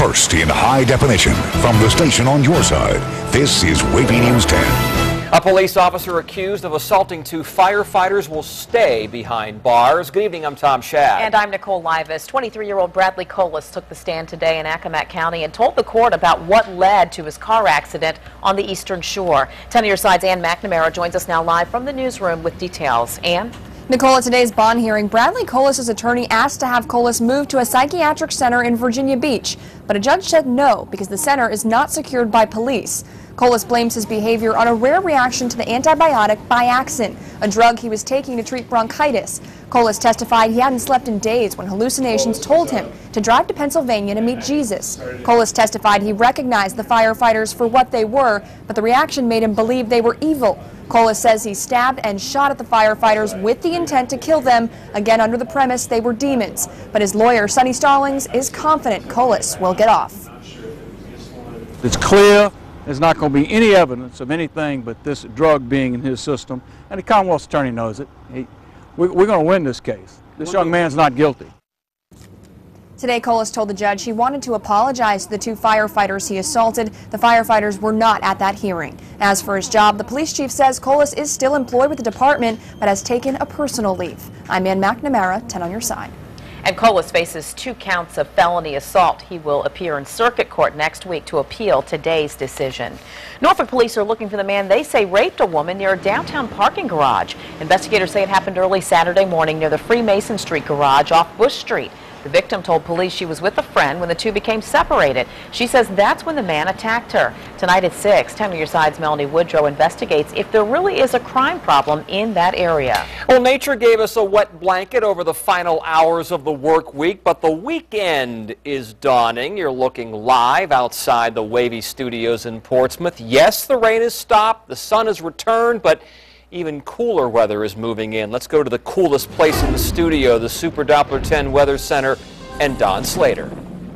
First in high definition from the station on your side, this is WAVY News 10. A police officer accused of assaulting two firefighters will stay behind bars. Good evening, I'm Tom Shad. And I'm Nicole Livas. 23-year-old Bradley Colas took the stand today in Accomack County and told the court about what led to his car accident on the Eastern Shore. 10 on your side's Ann McNamara joins us now live from the newsroom with details. Ann? Nicole, at today's bond hearing, Bradley Colas' attorney asked to have Colas moved to a psychiatric center in Virginia Beach, but a judge said no because the center is not secured by police. Colas blames his behavior on a rare reaction to the antibiotic Biaxin, a drug he was taking to treat bronchitis. Colas testified he hadn't slept in days when hallucinations told him to drive to Pennsylvania to meet Jesus. Colas testified he recognized the firefighters for what they were, but the reaction made him believe they were evil. Colas says he stabbed and shot at the firefighters with the intent to kill them, again under the premise they were demons. But his lawyer, Sonny Stallings, is confident Colas will get off. It's clear there's not going to be any evidence of anything but this drug being in his system, and the Commonwealth's attorney knows it. We're going to win this case. This young man's not guilty. Today, Colas told the judge he wanted to apologize to the two firefighters he assaulted. The firefighters were not at that hearing. As for his job, the police chief says Colas is still employed with the department, but has taken a personal leave. I'm Ann McNamara, 10 on your side. And Colas faces 2 counts of felony assault. He will appear in circuit court next week to appeal today's decision. Norfolk police are looking for the man they say raped a woman near a downtown parking garage. Investigators say it happened early Saturday morning near the Freemason Street garage off Bush Street. The victim told police she was with a friend when the two became separated. She says that's when the man attacked her. Tonight at 6, 10 on your side's Melanie Woodrow investigates if there really is a crime problem in that area. Well, nature gave us a wet blanket over the final hours of the work week, but the weekend is dawning. You're looking live outside the WAVY studios in Portsmouth. Yes, the rain has stopped, the sun has returned, but even cooler weather is moving in. Let's go to the coolest place in the studio, the Super Doppler 10 Weather Center, and Don Slater.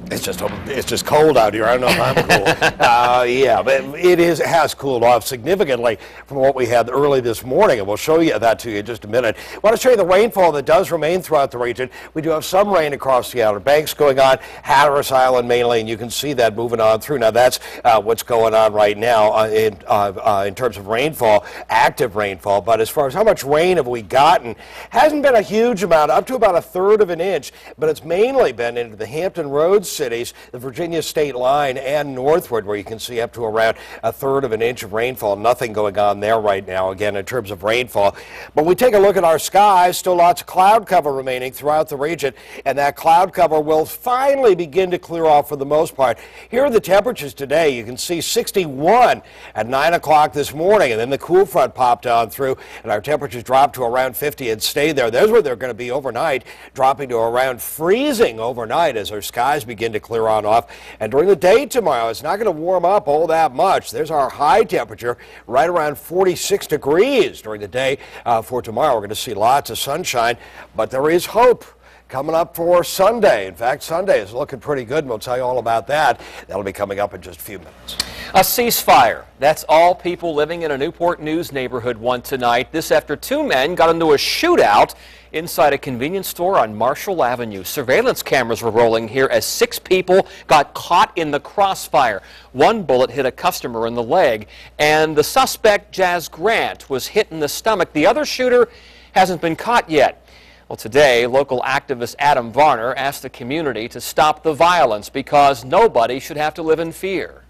It's just cold out here. I don't know if I'm cool. Yeah, but it has cooled off significantly from what we had early this morning, and we'll show you that to you in just a minute. I want to show you the rainfall that does remain throughout the region. We do have some rain across the Outer Banks going on, Hatteras Island mainly, and you can see that moving on through. Now that's what's going on right now in terms of rainfall, active rainfall. But as far as how much rain have we gotten, hasn't been a huge amount, up to about 1/3 of an inch, but it's mainly been into the Hampton Roads cities, the Virginia state line, and northward, where you can see up to around 1/3 of an inch of rainfall. Nothing going on there right now, again, in terms of rainfall. But we take a look at our skies, still lots of cloud cover remaining throughout the region, and that cloud cover will finally begin to clear off for the most part. Here are the temperatures today. You can see 61 at 9 o'clock this morning, and then the cool front popped on through, and our temperatures dropped to around 50 and stayed there. There's where they're going to be overnight, dropping to around freezing overnight as our skies begin to clear on off. And during the day tomorrow, it's not going to warm up all that much. There's our high temperature right around 46 degrees during the day for tomorrow. We're going to see lots of sunshine, but there is hope coming up for Sunday. In fact, Sunday is looking pretty good, and we'll tell you all about that. That'll be coming up in just a few minutes. A ceasefire. That's all people living in a Newport News neighborhood want tonight. This after 2 men got into a shootout inside a convenience store on Marshall Avenue. Surveillance cameras were rolling here as 6 people got caught in the crossfire. 1 bullet hit a customer in the leg, and the suspect, Jazz Grant, was hit in the stomach. The other shooter hasn't been caught yet. Well, today, local activist Adam Varner asked the community to stop the violence because nobody should have to live in fear.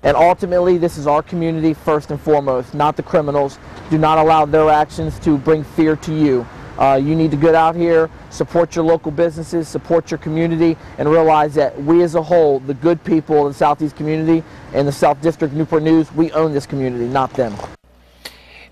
And ultimately, this is our community first and foremost, not the criminals. Do not allow their actions to bring fear to you. You need to get out here, support your local businesses, support your community, and realize that we as a whole, the good people of the Southeast community and the South District Newport News, we own this community, not them.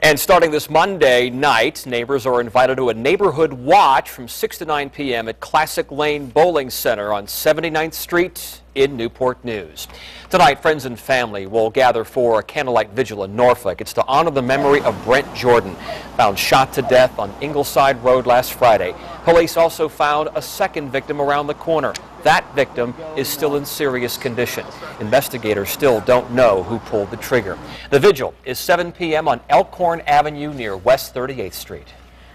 And starting this Monday night, neighbors are invited to a neighborhood watch from 6 to 9 p.m. at Classic Lane Bowling Center on 79th Street in Newport News. Tonight, friends and family will gather for a candlelight vigil in Norfolk. It's to honor the memory of Brent Jordan, found shot to death on Ingleside Road last Friday. Police also found a second victim around the corner. That victim is still in serious condition. Investigators still don't know who pulled the trigger. The vigil is 7 p.m. on Elkhorn Avenue near West 38th Street.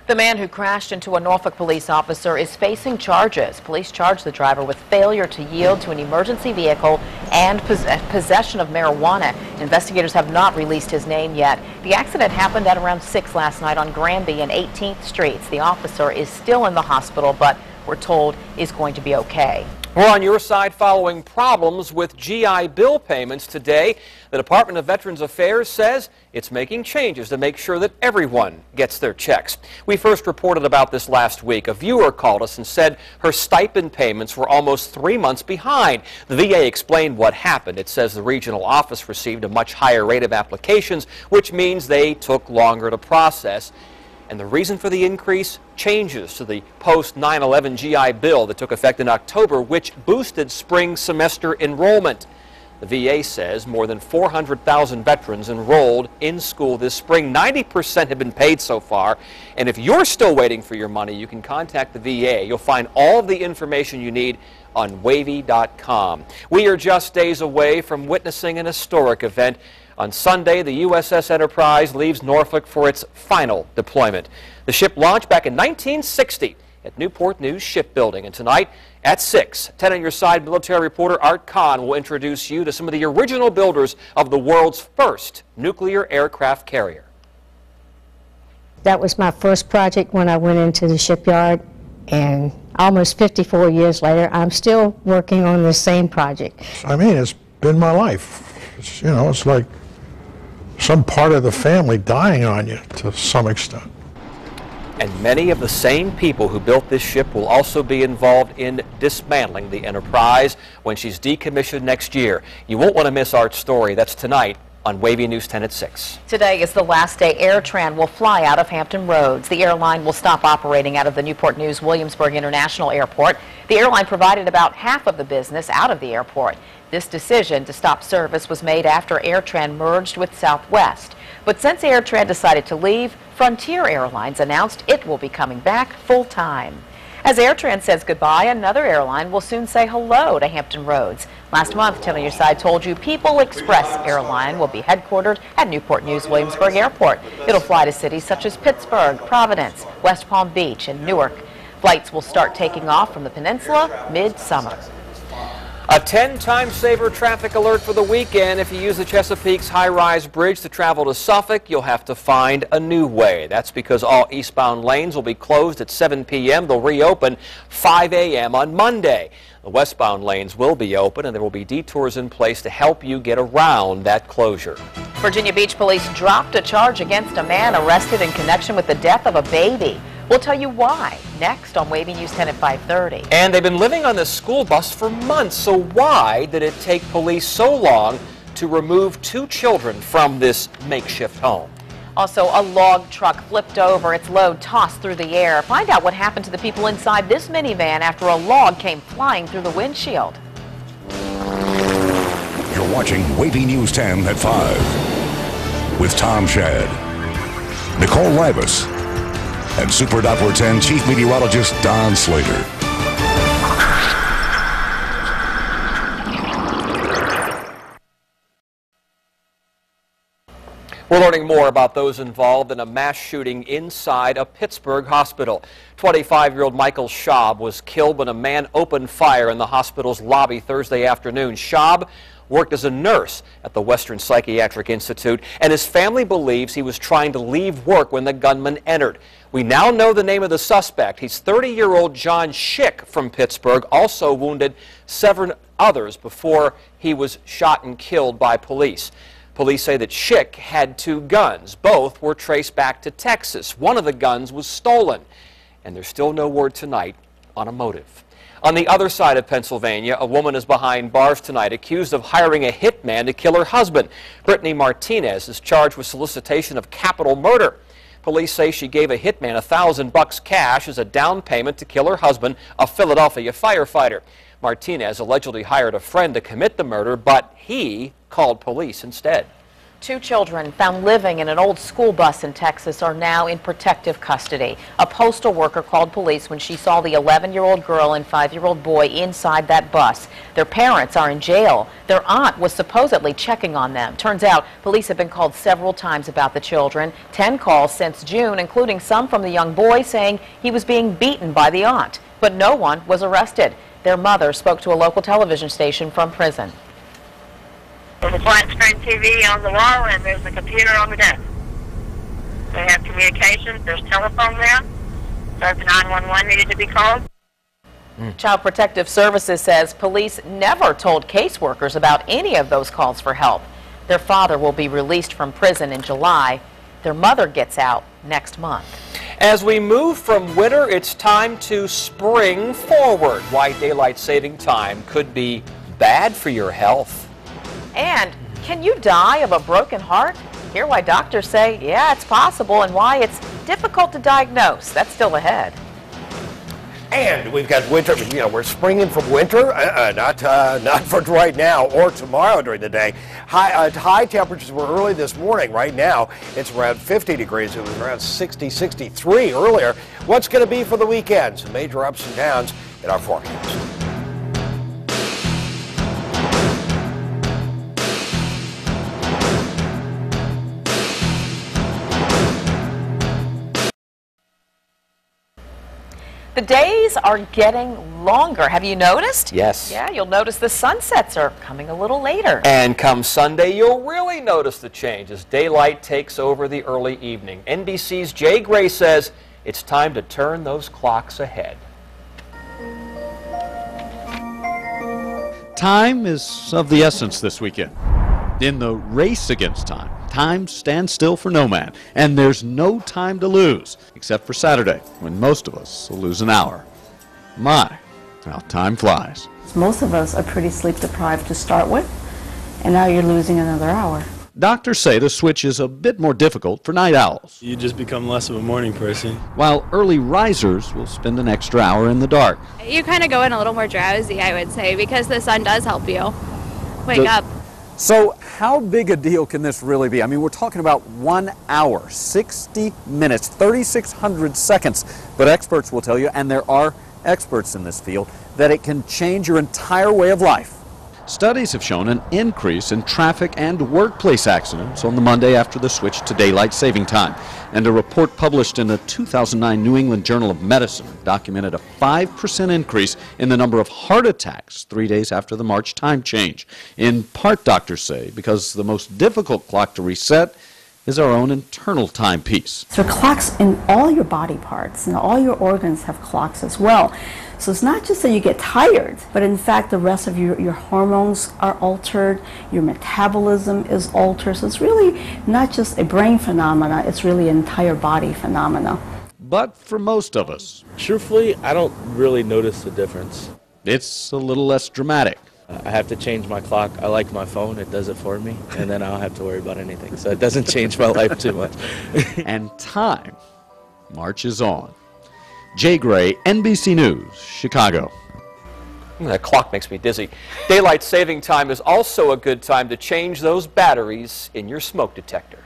The man who crashed into a Norfolk police officer is facing charges. Police charge the driver with failure to yield to an emergency vehicle and possession of marijuana. Investigators have not released his name yet. The accident happened at around 6 last night on Granby and 18th Streets. The officer is still in the hospital, but we're told is going to be okay. We're on your side following problems with GI Bill payments today. The Department of Veterans Affairs says it's making changes to make sure that everyone gets their checks. We first reported about this last week. A viewer called us and said her stipend payments were almost 3 months behind. The VA explained what happened. It says the regional office received a much higher rate of applications, which means they took longer to process. And the reason for the increase? Changes to the post-9/11 GI Bill that took effect in October, which boosted spring semester enrollment. The VA says more than 400,000 veterans enrolled in school this spring. 90% have been paid so far. And if you're still waiting for your money, you can contact the VA. You'll find all of the information you need on WAVY.com. We are just days away from witnessing an historic event. On Sunday, the USS Enterprise leaves Norfolk for its final deployment. The ship launched back in 1960 at Newport News Shipbuilding. And tonight at 6, 10 on your side, military reporter Art Kahn will introduce you to some of the original builders of the world's first nuclear aircraft carrier. That was my first project when I went into the shipyard, and almost 54 years later, I'm still working on the same project. I mean, it's been my life. You know, it's like some part of the family dying on you to some extent. And many of the same people who built this ship will also be involved in dismantling the Enterprise when she's decommissioned next year. You won't want to miss Art's story. That's tonight on WAVY News 10 at 6. Today is the last day AirTran will fly out of Hampton Roads. The airline will stop operating out of the Newport News Williamsburg International Airport. The airline provided about half of the business out of the airport. This decision to stop service was made after AirTran merged with Southwest. But since AirTran decided to leave, Frontier Airlines announced it will be coming back full-time. As AirTran says goodbye, another airline will soon say hello to Hampton Roads. Last month, 10 on your side told you People Express Airline will be headquartered at Newport News Williamsburg Airport. It'll fly to cities such as Pittsburgh, Providence, West Palm Beach, and Newark. Flights will start taking off from the peninsula mid-summer. A 10-time saver traffic alert for the weekend. If you use the Chesapeake's high-rise bridge to travel to Suffolk, you'll have to find a new way. That's because all eastbound lanes will be closed at 7 p.m. They'll reopen 5 a.m. on Monday. The westbound lanes will be open, and there will be detours in place to help you get around that closure. Virginia Beach police dropped a charge against a man arrested in connection with the death of a baby. We'll tell you why next on WAVY News 10 at 5:30. And they've been living on this school bus for months, so why did it take police so long to remove 2 children from this makeshift home? Also, a log truck flipped over, its load tossed through the air. Find out what happened to the people inside this minivan after a log came flying through the windshield. You're watching WAVY News 10 at 5 with Tom Shad, Nicole Ribas, and Super Doppler 10 Chief Meteorologist Don Slater. We're learning more about those involved in a mass shooting inside a Pittsburgh hospital. 25-year-old Michael Schaub was killed when a man opened fire in the hospital's lobby Thursday afternoon. Schaub worked as a nurse at the Western Psychiatric Institute, and his family believes he was trying to leave work when the gunman entered. We now know the name of the suspect. He's 30-year-old John Schick from Pittsburgh, also wounded 7 others before he was shot and killed by police. Police say that Schick had 2 guns. Both were traced back to Texas. One of the guns was stolen, and there's still no word tonight on a motive. On the other side of Pennsylvania, a woman is behind bars tonight accused of hiring a hitman to kill her husband. Brittany Martinez is charged with solicitation of capital murder. Police say she gave a hitman $1,000 cash as a down payment to kill her husband, a Philadelphia firefighter. Martinez allegedly hired a friend to commit the murder, but he called police instead. Two children found living in an old school bus in Texas are now in protective custody. A postal worker called police when she saw the 11-year-old girl and 5-year-old boy inside that bus. Their parents are in jail. Their aunt was supposedly checking on them. Turns out police have been called several times about the children. 10 calls since June, including some from the young boy saying he was being beaten by the aunt. But no one was arrested. Their mother spoke to a local television station from prison. There's a flat screen TV on the wall and there's a computer on the desk. They have communications, there's telephone there, so if 911 needed to be called. Child Protective Services says police never told caseworkers about any of those calls for help. Their father will be released from prison in July. Their mother gets out next month. As we move from winter, it's time to spring forward. Why daylight saving time could be bad for your health. And can you die of a broken heart? Hear why doctors say, yeah, it's possible, and why it's difficult to diagnose. That's still ahead. And we've got winter, we're springing from winter, not for right now or tomorrow during the day. High temperatures were early this morning. Right now, it's around 50 degrees. It was around 60, 63 earlier. What's going to be for the weekend? Some major ups and downs in our forecast. The days are getting longer. Have you noticed? Yes. Yeah, you'll notice the sunsets are coming a little later. And come Sunday, you'll really notice the change as daylight takes over the early evening. NBC's Jay Gray says it's time to turn those clocks ahead. Time is of the essence this weekend. In the race against time, time stands still for no man, and there's no time to lose, except for Saturday, when most of us will lose an hour. My, how time flies. Most of us are pretty sleep deprived to start with, and now you're losing another hour. Doctors say the switch is a bit more difficult for night owls. You just become less of a morning person. While early risers will spend an extra hour in the dark. You kind of go in a little more drowsy, I would say, because the sun does help you wake up. So how big a deal can this really be? I mean, we're talking about 1 hour, 60 minutes, 3,600 seconds. But experts will tell you, and there are experts in this field, that it can change your entire way of life. Studies have shown an increase in traffic and workplace accidents on the Monday after the switch to daylight saving time. And a report published in the 2009 New England Journal of Medicine documented a 5% increase in the number of heart attacks 3 days after the March time change. In part, doctors say, because the most difficult clock to reset is our own internal timepiece. So clocks in all your body parts, and all your organs have clocks as well. So it's not just that you get tired, but in fact the rest of your hormones are altered, your metabolism is altered. So it's really not just a brain phenomena, it's really an entire body phenomena. But for most of us, truthfully, I don't really notice the difference. It's a little less dramatic. I have to change my clock. I like my phone. It does it for me, and then I don't have to worry about anything. So it doesn't change my life too much. And time marches on. Jay Gray, NBC News, Chicago. That clock makes me dizzy. Daylight saving time is also a good time to change those batteries in your smoke detector.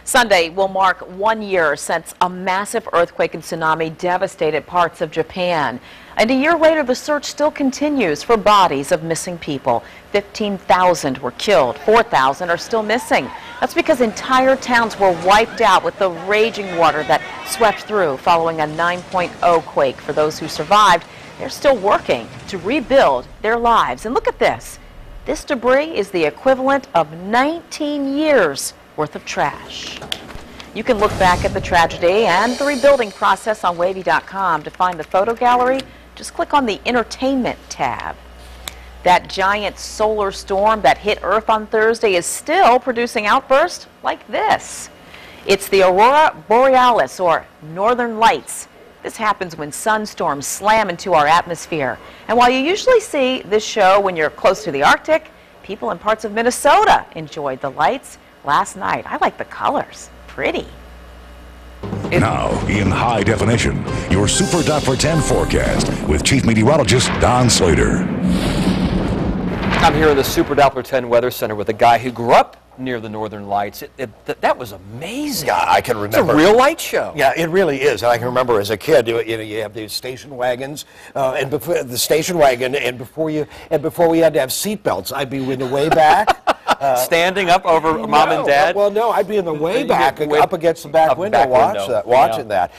Sunday will mark 1 year since a massive earthquake and tsunami devastated parts of Japan. And a year later, the search still continues for bodies of missing people. 15,000 were killed, 4,000 are still missing. That's because entire towns were wiped out with the raging water that swept through following a 9.0 quake. For those who survived, they're still working to rebuild their lives. And look at this. This debris is the equivalent of 19 years worth of trash. You can look back at the tragedy and the rebuilding process on WAVY.com. To find the photo gallery, just click on the Entertainment tab. That giant solar storm that hit Earth on Thursday is still producing outbursts like this. It's the Aurora Borealis, or Northern Lights. This happens when sunstorms slam into our atmosphere. And while you usually see this show when you're close to the Arctic, people in parts of Minnesota enjoyed the lights last night. I like the colors. Pretty. Now, in high definition, your Super for 10 forecast with Chief Meteorologist Don Slater. I'm here in the Super Doppler 10 Weather Center with a guy who grew up near the Northern Lights. That was amazing. Yeah, I can remember. It's a real light show. Yeah, it really is. And I can remember as a kid, you have these station wagons, and before the station wagon, and before we had to have seat belts, I'd be in the way back. Standing up over Mom and Dad? Well, no, I'd be in the way back, up against the back window, watching that.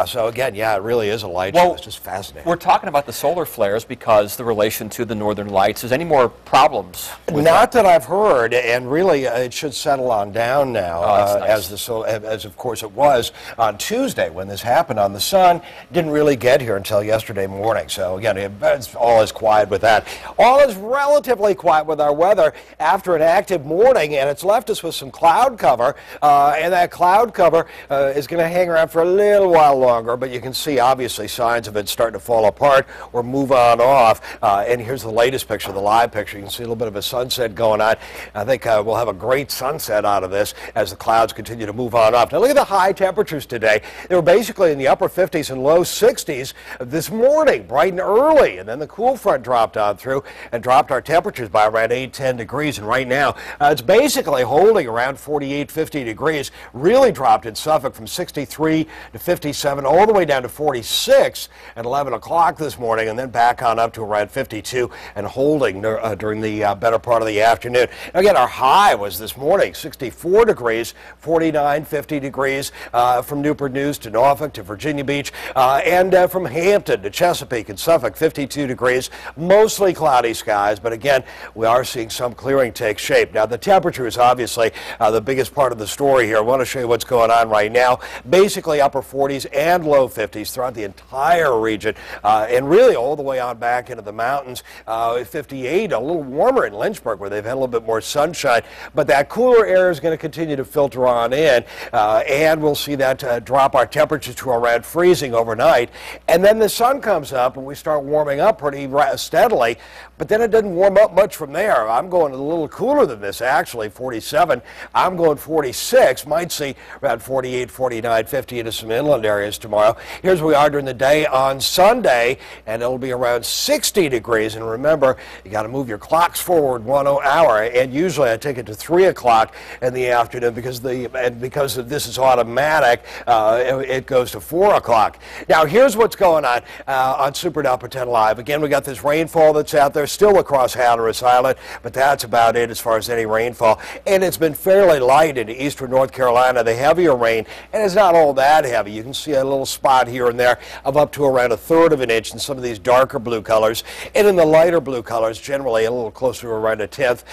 So again, yeah, it really is a light show. It's just fascinating. We're talking about the solar flares because the relation to the Northern Lights. Is any more problems? Not that I've heard, and really it should settle on down now, nice. as of course it was on Tuesday when this happened on the sun. Didn't really get here until yesterday morning. So again, it's all is quiet with that. All is relatively quiet with our weather after an active morning, and it's left us with some cloud cover, and that cloud cover is going to hang around for a little while longer, but you can see obviously signs of it starting to fall apart or move on off. And here's the latest picture, the live picture. You can see a little bit of a sunset going on. I think we'll have a great sunset out of this as the clouds continue to move on off. Now look at the high temperatures today. They were basically in the upper 50s and low 60s this morning, bright and early, and then the cool front dropped on through and dropped our temperatures by around 8-10 degrees, and right now it's basically holding around 48-50 degrees. Really dropped in Suffolk from 63 to 57 all the way down to 46 at 11 o'clock this morning, and then back on up to around 52 and holding during the better part of the afternoon. Again, our high was this morning 64 degrees, 49, 50 degrees from Newport News to Norfolk to Virginia Beach, and from Hampton to Chesapeake and Suffolk, 52 degrees, mostly cloudy skies, but again, we are seeing some clearing take shape. Now, the temperature is obviously the biggest part of the story here. I want to show you what's going on right now. Basically upper 40s and low 50s throughout the entire region, and really all the way on back into the mountains. 58, a little warmer in Lynchburg where they've had a little bit more sunshine, but that cooler air is going to continue to filter on in, and we'll see that drop our temperatures to around freezing overnight. And then the sun comes up and we start warming up pretty steadily, but then it doesn't warm up much from there. I'm going a little cooler than this, actually, 47. I'm going 46. Might see around 48, 49, 50 into some inland areas tomorrow. Here's where we are during the day on Sunday, and it'll be around 60 degrees. And remember, you got to move your clocks forward 1 hour, and usually I take it to 3 o'clock in the afternoon because this is automatic. It goes to 4 o'clock. Now, here's what's going on Super Duper 10 Live. Again, we got this rainfall that's out there still across Hatteras Island, but that's about it as far as any rainfall. And it's been fairly light into eastern North Carolina, the heavier rain, and it's not all that heavy. You can see a little spot here and there of up to around 1/3 of an inch in some of these darker blue colors, and in the lighter blue colors, generally a little closer to around 1/10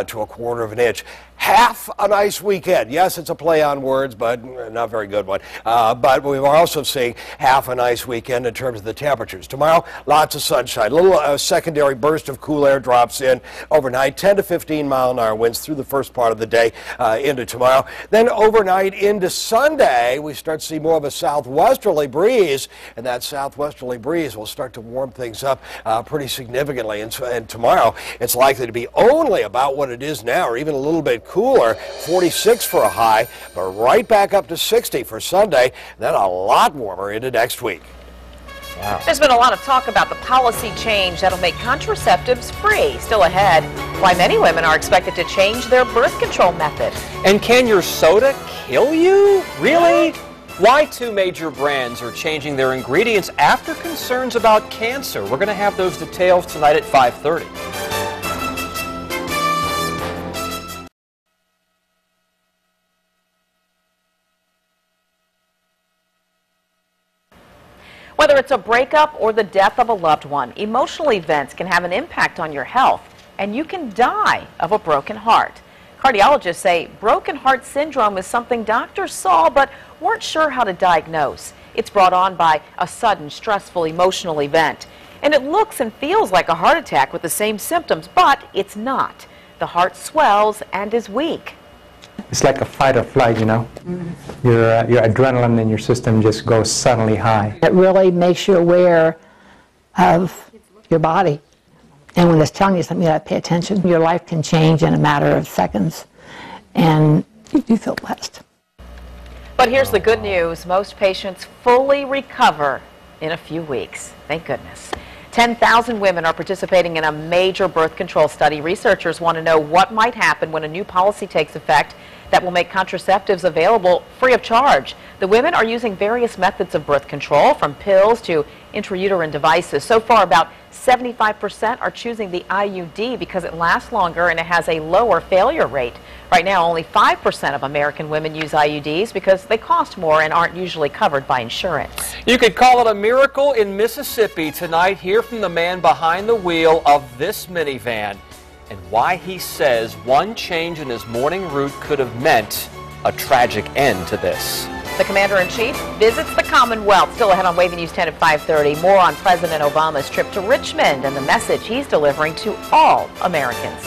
to 1/4 of an inch. Half a nice weekend. Yes, it's a play on words, but not a very good one. But we're also seeing half a nice weekend in terms of the temperatures. Tomorrow, lots of sunshine. A little secondary burst of cool air drops in overnight. 10 to 15 mile-an-hour winds through the first part of the day into tomorrow. Then overnight into Sunday, we start to see more of a southwesterly breeze, and that southwesterly breeze will start to warm things up pretty significantly. And tomorrow, it's likely to be only about what it is now, or even a little bit cooler, 46 for a high, but right back up to 60 for Sunday, then a lot warmer into next week. Wow. There's been a lot of talk about the policy change that'll make contraceptives free. Still ahead, why many women are expected to change their birth control method. And can your soda kill you? Really? Why 2 major brands are changing their ingredients after concerns about cancer. We're going to have those details tonight at 5:30. Whether it's a breakup or the death of a loved one, emotional events can have an impact on your health, and you can die of a broken heart. Cardiologists say broken heart syndrome is something doctors saw but weren't sure how to diagnose. It's brought on by a sudden, stressful, emotional event. And it looks and feels like a heart attack with the same symptoms, but it's not. The heart swells and is weak. It's like a fight or flight, you know. Your adrenaline in your system just goes suddenly high. It really makes you aware of your body. And when it's telling you something, you have to pay attention. Your life can change in a matter of seconds, and you feel blessed. But here's the good news. Most patients fully recover in a few weeks. Thank goodness. 10,000 women are participating in a major birth control study. Researchers want to know what might happen when a new policy takes effect that will make contraceptives available free of charge. The women are using various methods of birth control, from pills to intrauterine devices. So far, about 75% are choosing the IUD because it lasts longer and it has a lower failure rate. Right now, only 5% of American women use IUDs because they cost more and aren't usually covered by insurance. You could call it a miracle in Mississippi tonight. Hear from the man behind the wheel of this minivan and why he says one change in his morning route could have meant a tragic end to this. The Commander-in-Chief visits the Commonwealth. Still ahead on WAVY News 10 at 5:30. More on President Obama's trip to Richmond and the message he's delivering to all Americans.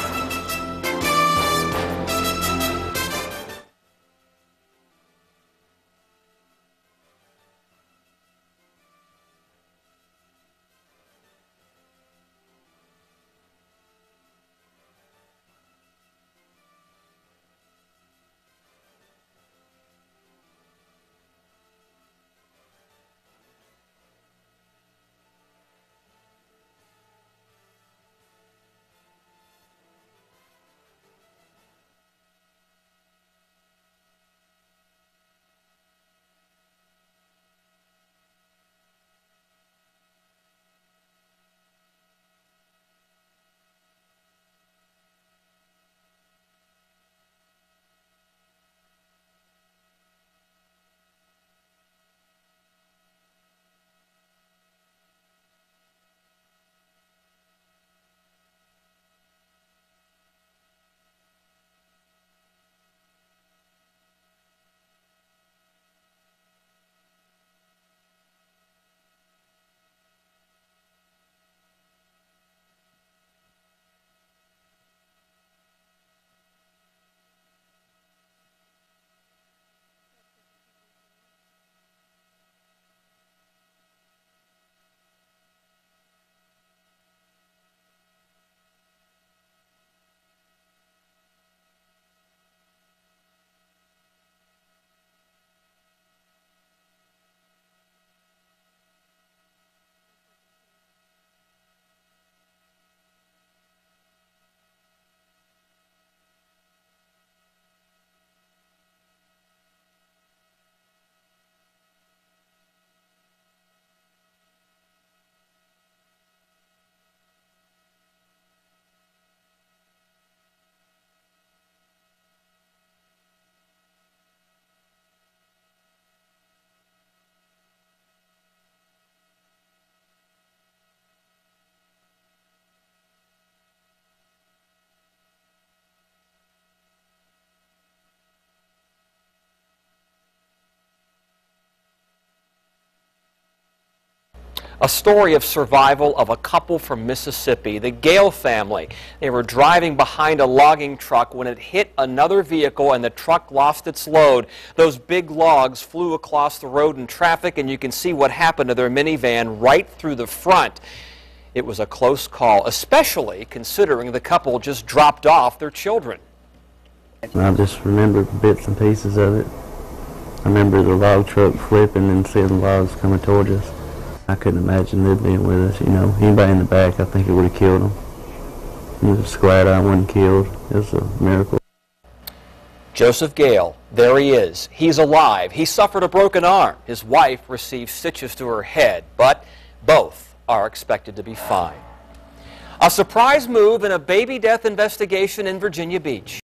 A story of survival of a couple from Mississippi, the Gale family. They were driving behind a logging truck when it hit another vehicle and the truck lost its load. Those big logs flew across the road in traffic, and you can see what happened to their minivan right through the front. It was a close call, especially considering the couple just dropped off their children. I just remember bits and pieces of it. I remember the log truck flipping and seeing the logs coming towards us. I couldn't imagine them being with us, you know. Anybody in the back, I think it would have killed them. It was glad I wasn't killed. It was a miracle. Joseph Gale, there he is. He's alive. He suffered a broken arm. His wife received stitches to her head, but both are expected to be fine. A surprise move in a baby death investigation in Virginia Beach.